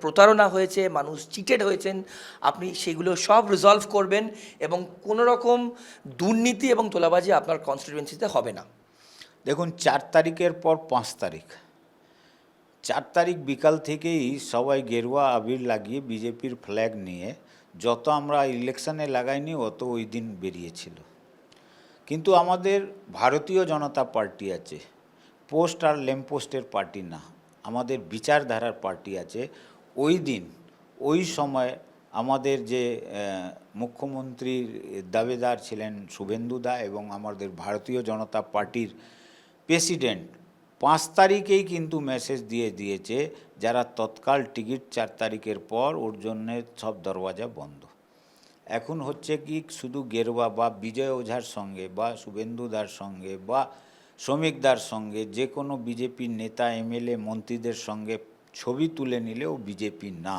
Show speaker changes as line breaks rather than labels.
প্রতারণা হয়েছে, মানুষ চিটেড হয়েছেন, আপনি সেগুলো সব রিজলভ করবেন এবং কোনো রকম দুর্নীতি এবং তোলাবাজি আপনার কনস্টিটিউয়েন্সিতে হবে না।
দেখুন, 4 তারিখের পর 5 তারিখ, 4 তারিখ বিকাল থেকেই সবাই গেরুয়া আবির লাগিয়ে বিজেপির ফ্ল্যাগ নিয়ে, যত আমরা ইলেকশনে লাগাইনি অত ওই দিন বেরিয়েছিল। কিন্তু আমাদের ভারতীয় জনতা পার্টি আছে, পোস্ট আর ল্যাম্পপোস্টের পার্টি না, আমাদের বিচারধারার পার্টি আছে। ওই দিন ওই সময় আমাদের যে মুখ্যমন্ত্রীর দাবেদার ছিলেন শুভেন্দুদা এবং আমাদের ভারতীয় জনতা পার্টির প্রেসিডেন্ট 5 তারিখেই কিন্তু মেসেজ দিয়ে দিয়েছে যারা তৎকাল টিকিট 4 তারিখের পর ওর জন্যে সব দরওয়াজা বন্ধ। এখন হচ্ছে কি, শুধু গেরুয়া বা বিজয় ওঝার সঙ্গে বা শুভেন্দুদার সঙ্গে বা শ্রমিকদার সঙ্গে যে কোনো বিজেপির নেতা এমএলএ মন্ত্রীদের সঙ্গে ছবি তুলে নিলেও বিজেপি না।